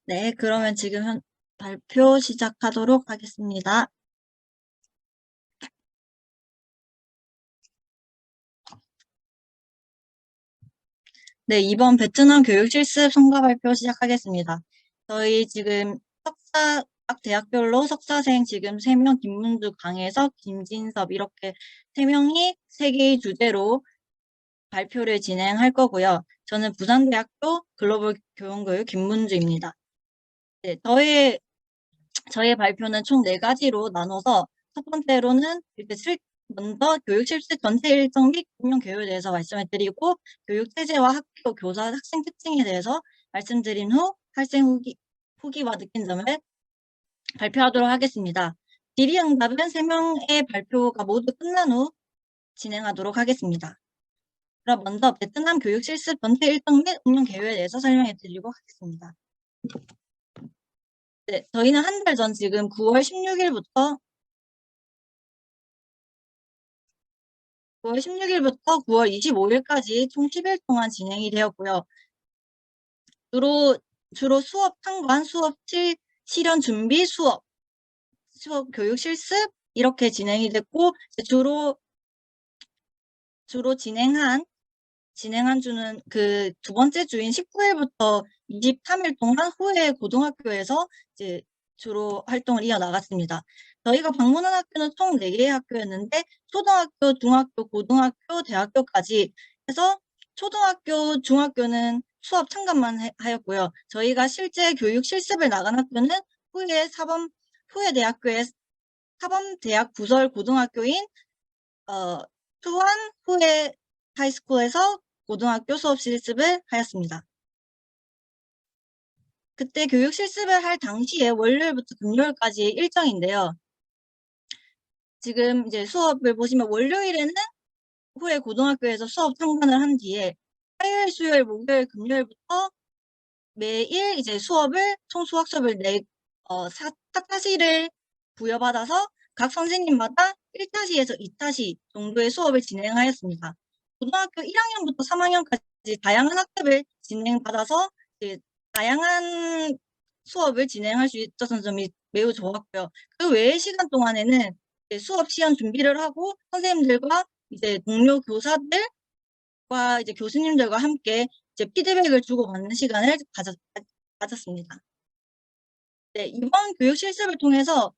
네, 그러면 지금 발표 시작하도록 하겠습니다. 네, 이번 베트남 교육 실습 성과 발표 시작하겠습니다. 저희 지금 각 대학별로 석사생 지금 3명, 김문주, 강혜석, 김진섭 이렇게 3명이 3개의 주제로 발표를 진행할 거고요. 저는 부산대학교 글로벌 교원교육 김문주입니다. 네, 저의 발표는 총 4가지로 나눠서 첫 번째로는 먼저 교육 실습 전체 일정 및 운영 계획에 대해서 말씀을 드리고 교육 체제와 학교 교사 학생 특징에 대해서 말씀드린 후 학생 후기와 느낀 점을 발표하도록 하겠습니다. 질의응답은 3명의 발표가 모두 끝난 후 진행하도록 하겠습니다. 그럼 먼저 베트남 교육 실습 전체 일정 및 운영 계획에 대해서 설명해 드리도록 하겠습니다. 네, 저희는 한 달 전 지금 9월 16일부터 9월 25일까지 총 10일 동안 진행이 되었고요. 주로 수업 참관, 수업 실현 준비, 수업 교육 실습 이렇게 진행이 됐고 주로 진행한 주는 그 두 번째 주인 19일부터 23일 동안 후에 고등학교에서 이제 주로 활동을 이어나갔습니다. 저희가 방문한 학교는 총 4개의 학교였는데 초등학교, 중학교, 고등학교, 대학교까지 해서 초등학교, 중학교는 수업 참관만 하였고요. 저희가 실제 교육 실습을 나간 학교는 후에 대학교의 사범대학 부설 고등학교인 수원 후에 하이스쿨에서 고등학교 수업 실습을 하였습니다. 그때 교육 실습을 할 당시에 월요일부터 금요일까지 일정인데요. 지금 이제 수업을 보시면 월요일에는 후에 고등학교에서 수업 참관을 한 뒤에 화요일, 수요일, 목요일, 금요일부터 매일 이제 총 수학 수업을 4타시를 부여받아서 각 선생님마다 1타시에서 2타시 정도의 수업을 진행하였습니다. 고등학교 1학년부터 3학년까지 다양한 학습을 진행받아서 다양한 수업을 진행할 수 있었던 점이 매우 좋았고요. 그 외의 시간 동안에는 수업 시험 준비를 하고 선생님들과 이제 동료 교사들과 이제 교수님들과 함께 이제 피드백을 주고받는 시간을 가졌습니다. 네, 이번 교육 실습을 통해서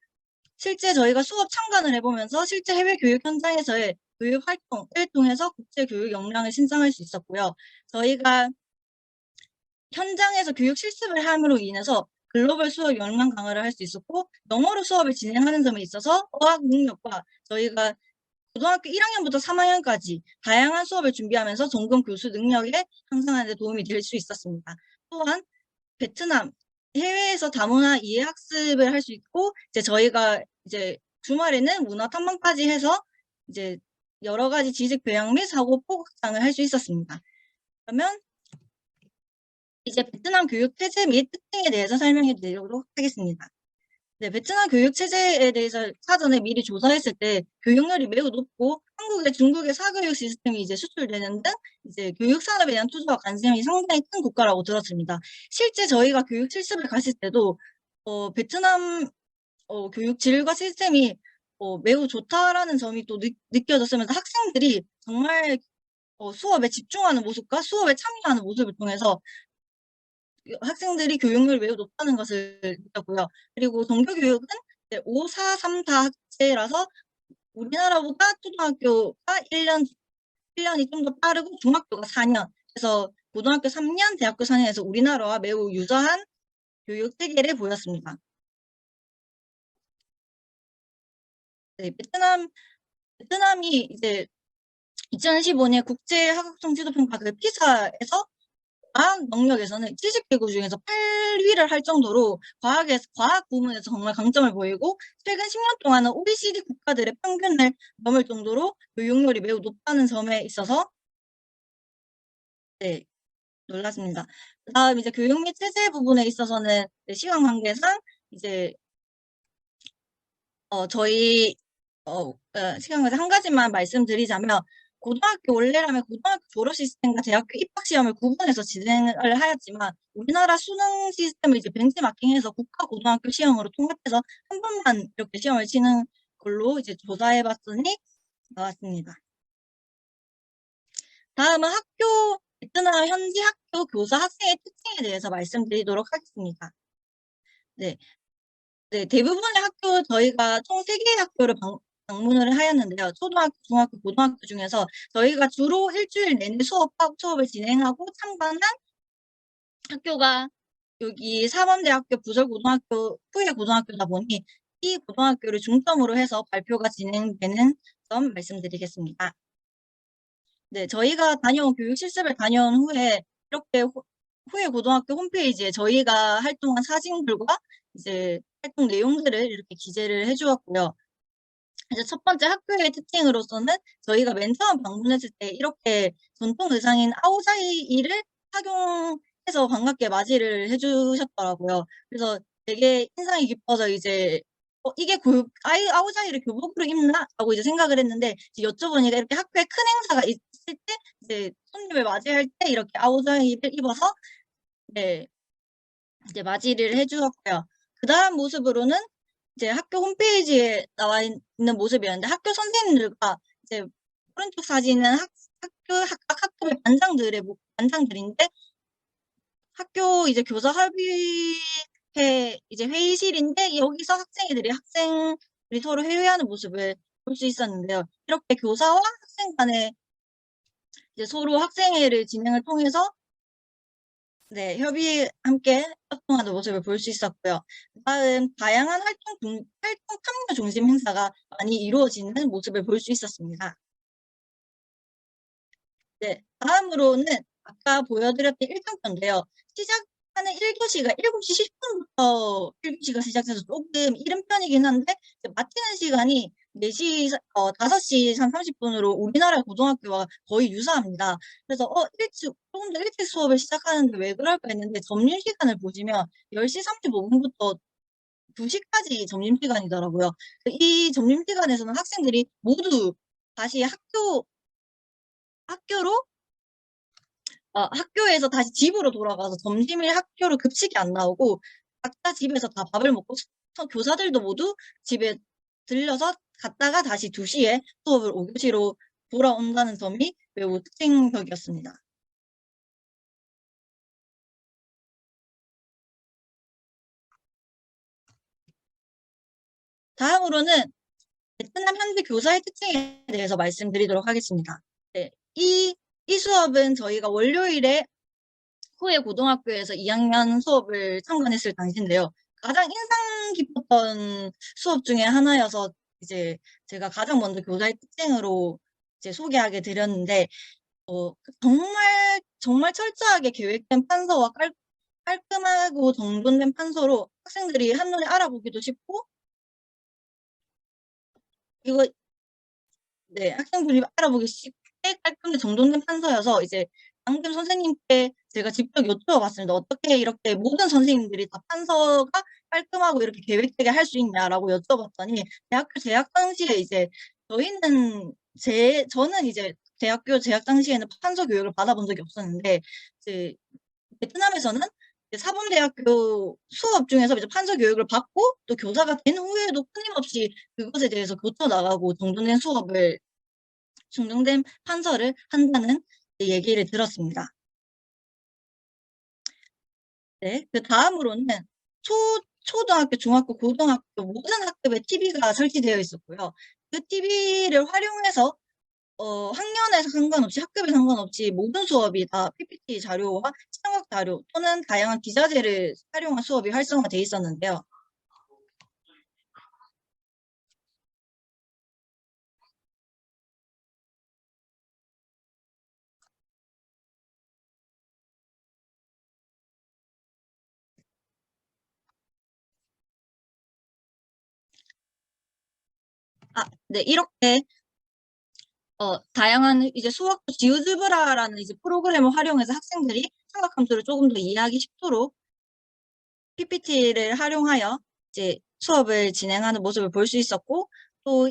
실제 저희가 수업 참관을 해보면서 실제 해외 교육 현장에서의 교육 활동을 통해서 국제 교육 역량을 신장할 수 있었고요. 저희가 현장에서 교육 실습을 함으로 인해서 글로벌 수업 역량 강화를 할 수 있었고 영어로 수업을 진행하는 점에 있어서 어학 능력과 저희가 고등학교 1학년부터 3학년까지 다양한 수업을 준비하면서 전공 교수 능력에 향상하는 데 도움이 될 수 있었습니다. 또한 베트남 해외에서 다문화 이해 학습을 할 수 있고 이제 저희가 이제 주말에는 문화 탐방까지 해서 이제 여러 가지 지식 교양 및 사고 포각장을 할 수 있었습니다. 그러면 이제 베트남 교육 체제 및 특징에 대해서 설명해 드리도록 하겠습니다. 네, 베트남 교육 체제에 대해서 사전에 미리 조사했을 때 교육열이 매우 높고 한국의 중국의 사교육 시스템이 이제 수출되는 등 이제 교육 산업에 대한 투자와 관심이 상당히 큰 국가라고 들었습니다. 실제 저희가 교육 실습을 갔을 때도 베트남 교육 질과 시스템이 매우 좋다라는 점이 또 느껴졌으면서 학생들이 정말 수업에 집중하는 모습과 수업에 참여하는 모습을 통해서 학생들이 교육률이 매우 높다는 것을 느꼈고요. 그리고 정규교육은 5, 4, 3, 4학제라서 우리나라보다 초등학교가 1년이 좀 더 빠르고 중학교가 4년, 그래서 고등학교 3년, 대학교 4년에서 우리나라와 매우 유사한 교육 체계를 보였습니다. 네, 베트남이 이제 2015년 국제학업성취도평가 그 피사에서 과학 능력에서는 70개국 중에서 8위를 할 정도로 과학 부문에서 정말 강점을 보이고 최근 10년 동안은 OECD 국가들의 평균을 넘을 정도로 교육률이 매우 높다는 점에 있어서 네, 놀랐습니다. 그다음 이제 교육 및 체제 부분에 있어서는 시간 관계상 이제 저희 시간 관계 한 가지만 말씀드리자면 고등학교 원래라면 고등학교 졸업 시스템과 대학교 입학 시험을 구분해서 진행을 하였지만 우리나라 수능 시스템을 이제 벤치마킹해서 국가 고등학교 시험으로 통합해서 한 번만 이렇게 시험을 치는 걸로 이제 조사해 봤더니 나왔습니다. 다음은 베트남 현지 학교 교사 학생의 특징에 대해서 말씀드리도록 하겠습니다. 네. 네, 대부분의 학교 저희가 총 3개의 학교를 방문을 하였는데요. 초등학교, 중학교, 고등학교 중에서 저희가 주로 일주일 내내 수업을 진행하고 참관한 학교가 여기 사범대학교 부설고등학교 후에 고등학교다 보니 이 고등학교를 중점으로 해서 발표가 진행되는 점 말씀드리겠습니다. 네, 저희가 다녀온 교육 실습을 다녀온 후에 이렇게 후에 고등학교 홈페이지에 저희가 활동한 사진들과 이제 활동 내용들을 이렇게 기재를 해주었고요. 이제 첫 번째 학교의 특징으로서는 저희가 맨 처음 방문했을 때 이렇게 전통 의상인 아오자이를 착용해서 반갑게 맞이를 해주셨더라고요. 그래서 되게 인상이 깊어서 이제 이게 아오자이를 교복으로 입나? 라고 이제 생각을 했는데 이제 여쭤보니까 이렇게 학교에 큰 행사가 있을 때 이제 손님을 맞이할 때 이렇게 아오자이를 입어서 네, 이제 맞이를 해주었고요. 그 다음 모습으로는 이제 학교 홈페이지에 나와 있는 모습이었는데 학교 선생님들과 이제 오른쪽 사진은 각 학교의 반장들인데 학교 이제 교사 협의회 이제 회의실인데 여기서 학생들이 서로 회의하는 모습을 볼 수 있었는데요. 이렇게 교사와 학생 간에 이제 서로 학생회를 진행을 통해서 네, 함께 활동하는 모습을 볼 수 있었고요. 다음, 다양한 활동 참여 중심 행사가 많이 이루어지는 모습을 볼 수 있었습니다. 네, 다음으로는 아까 보여드렸던 1등편인데요. 시작하는 1교시가 7시 10분부터 1교시가 시작해서 조금 이른 편이긴 한데 마치는 시간이 5시 한 30분으로 우리나라 고등학교와 거의 유사합니다. 그래서 조금 더 일찍 수업을 시작하는데 왜 그럴까 했는데 점심시간을 보시면 10시 35분부터 2시까지 점심시간이더라고요. 이 점심시간에서는 학생들이 모두 다시 학교로 학교에서 다시 집으로 돌아가서 점심에 학교로 급식이 안 나오고 각자 집에서 다 밥을 먹고 교사들도 모두 집에 들려서 갔다가 다시 2시에 수업을 5교시로 돌아온다는 점이 매우 특징적이었습니다. 다음으로는 베트남 현지 교사의 특징에 대해서 말씀드리도록 하겠습니다. 네, 이 수업은 저희가 월요일에 후에 고등학교에서 2학년 수업을 참관했을 당시인데요. 가장 인상 깊었던 수업 중에 하나여서 이제 제가 가장 먼저 교사의 특징으로 이제 소개하게 드렸는데 정말 철저하게 계획된 판서와 깔끔하고 정돈된 판서로 학생들이 한눈에 알아보기도 쉽고 이거 네, 학생들이 알아보기 쉽게 깔끔하게 정돈된 판서여서 이제 방금 선생님께 제가 직접 여쭤봤습니다. 어떻게 이렇게 모든 선생님들이 다 판서가 깔끔하고 이렇게 계획되게 할 수 있냐라고 여쭤봤더니 대학교 재학 당시에 이제 저는 이제 대학교 재학 당시에는 판서 교육을 받아본 적이 없었는데 이제 베트남에서는 사범대학교 수업 중에서 이제 판서 교육을 받고 또 교사가 된 후에도 끊임없이 그것에 대해서 고쳐 나가고 정돈된 판서를 한다는 얘기를 들었습니다. 네, 그 다음으로는 초등학교, 중학교, 고등학교 모든 학급에 TV가 설치되어 있었고요. 그 TV를 활용해서 학년에 상관없이 학급에 상관없이 모든 수업이 다 PPT 자료와 시청각 자료 또는 다양한 기자재를 활용한 수업이 활성화되어 있었는데요. 네, 이렇게 다양한 이제 수학도 지우즈브라라는 이제 프로그램을 활용해서 학생들이 삼각함수를 조금 더 이해하기 쉽도록 PPT를 활용하여 이제 수업을 진행하는 모습을 볼 수 있었고 또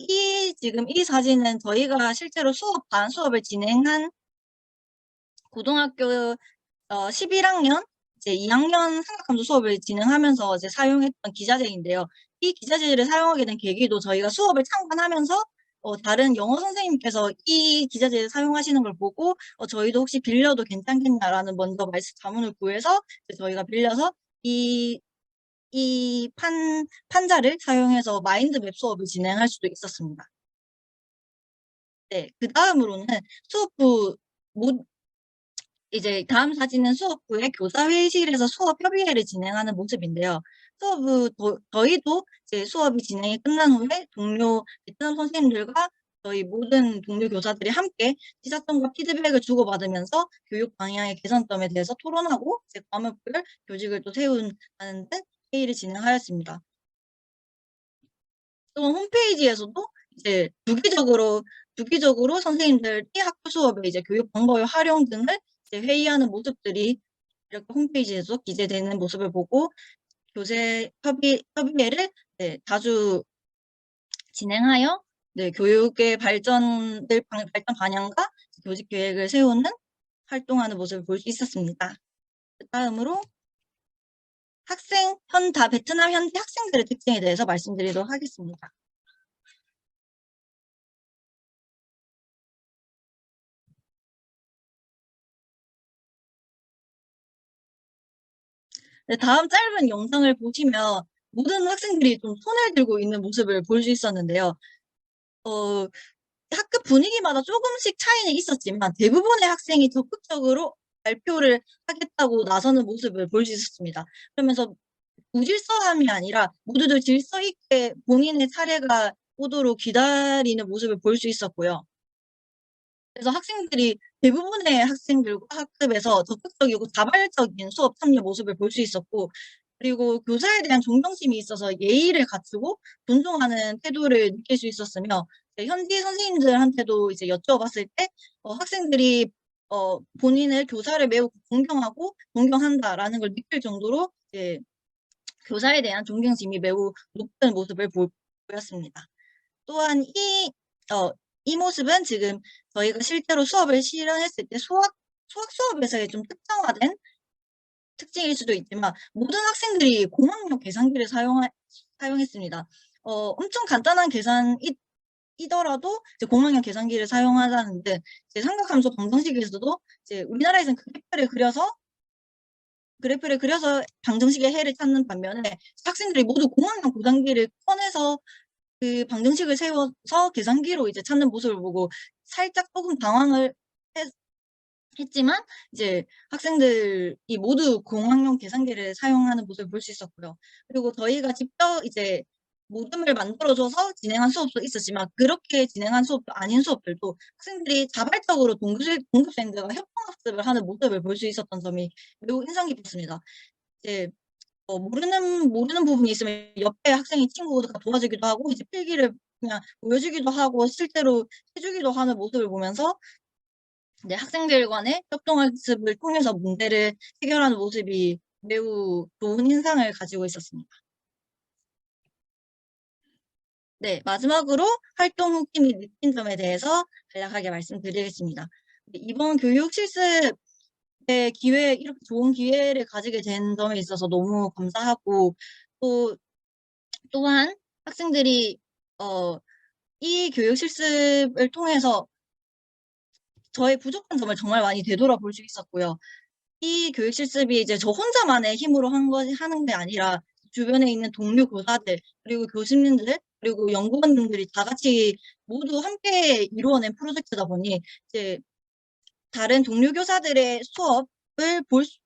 지금 이 사진은 저희가 실제로 반 수업을 진행한 고등학교 11학년 이제 2학년 삼각함수 수업을 진행하면서 이제 사용했던 기자재인데요. 이 기자재를 사용하게 된 계기도 저희가 수업을 참관하면서 다른 영어 선생님께서 이 기자재를 사용하시는 걸 보고 저희도 혹시 빌려도 괜찮겠냐라는 먼저 자문을 구해서 저희가 빌려서 이 판자를 사용해서 마인드맵 수업을 진행할 수도 있었습니다. 네, 그 다음으로는 수업부 이제 다음 사진은 수업부의 교사회의실에서 수업 협의회를 진행하는 모습인데요. 저희도 이제 수업이 진행이 끝난 후에 베트남 선생님들과 저희 모든 동료 교사들이 함께 시사점과 피드백을 주고받으면서 교육 방향의 개선점에 대해서 토론하고 이제 과목별 교직을 또 세우는 등 회의를 진행하였습니다. 또 홈페이지에서도 이제 주기적으로 선생님들이 학교 수업에 이제 교육 방법의 활용 등을 이제 회의하는 모습들이 이렇게 홈페이지에서 기재되는 모습을 보고 교재 협의회를 네, 자주 진행하여 네, 교육의 발전 방향과 교직 계획을 세우는 활동하는 모습을 볼 수 있었습니다. 그 다음으로 베트남 현지 학생들의 특징에 대해서 말씀드리도록 하겠습니다. 네, 다음 짧은 영상을 보시면 모든 학생들이 좀 손을 들고 있는 모습을 볼 수 있었는데요. 학급 분위기마다 조금씩 차이는 있었지만 대부분의 학생이 적극적으로 발표를 하겠다고 나서는 모습을 볼 수 있었습니다. 그러면서 무질서함이 아니라 모두들 질서 있게 본인의 차례가 오도록 기다리는 모습을 볼 수 있었고요. 그래서 대부분의 학생들과 학급에서 적극적이고 자발적인 수업 참여 모습을 볼 수 있었고, 그리고 교사에 대한 존경심이 있어서 예의를 갖추고 존중하는 태도를 느낄 수 있었으며, 현지 선생님들한테도 이제 여쭤봤을 때, 학생들이 본인을 교사를 매우 존경한다라는 걸 느낄 정도로 이제 교사에 대한 존경심이 매우 높은 모습을 보였습니다. 또한 이 모습은 지금 저희가 실제로 수업을 실현했을 때 수학 수업에서의 좀 특정화된 특징일 수도 있지만 모든 학생들이 공학용 계산기를 사용했습니다. 엄청 간단한 계산이더라도 이제 공학용 계산기를 사용하자는데 이제 삼각함수 방정식에서도 이제 우리나라에서는 그래프를 그려서 방정식의 해를 찾는 반면에 학생들이 모두 공학용 계산기를 꺼내서 그 방정식을 세워서 계산기로 이제 찾는 모습을 보고 살짝 조금 당황을 했지만 이제 학생들이 모두 공학용 계산기를 사용하는 모습을 볼 수 있었고요. 그리고 저희가 직접 이제 모둠을 만들어줘서 진행한 수업도 있었지만 그렇게 진행한 수업도 아닌 수업들도 학생들이 자발적으로 동급생들과 협동학습을 하는 모습을 볼 수 있었던 점이 매우 인상 깊었습니다. 이제 모르는 부분이 있으면 옆에 친구가 도와주기도 하고 이제 필기를 그냥 보여주기도 하고 실제로 해주기도 하는 모습을 보면서 이제 학생들 간의 협동학습을 통해서 문제를 해결하는 모습이 매우 좋은 인상을 가지고 있었습니다. 네, 마지막으로 활동 후기 및 느낀 점에 대해서 간략하게 말씀드리겠습니다. 이번 교육 실습 이렇게 좋은 기회를 가지게 된 점에 있어서 너무 감사하고, 또한 학생들이, 이 교육 실습을 통해서 저의 부족한 점을 정말 많이 되돌아볼 수 있었고요. 이 교육 실습이 이제 저 혼자만의 힘으로 하는 게 아니라 주변에 있는 동료 교사들, 그리고 교수님들, 그리고 연구원들이 다 같이 모두 함께 이루어낸 프로젝트다 보니 이제 다른 동료 교사들의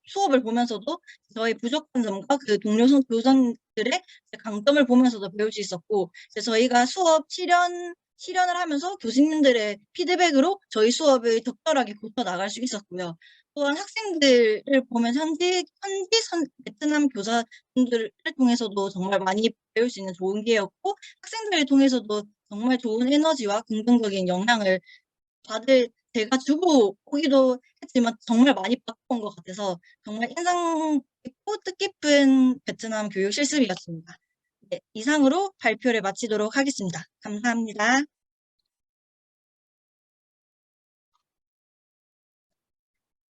수업을 보면서도 저의 부족한 점과 그 동료 교사들의 강점을 보면서도 배울 수 있었고, 저희가 수업 실현을 하면서 교수님들의 피드백으로 저희 수업을 적절하게 고쳐 나갈 수 있었고요. 또한 학생들을 보면 베트남 교사분들을 통해서도 정말 많이 배울 수 있는 좋은 기회였고, 학생들을 통해서도 정말 좋은 에너지와 긍정적인 영향을 제가 주고 오기도 했지만 정말 많이 받고 온 것 같아서 정말 인상 깊고 뜻깊은 베트남 교육 실습이었습니다. 네, 이상으로 발표를 마치도록 하겠습니다. 감사합니다.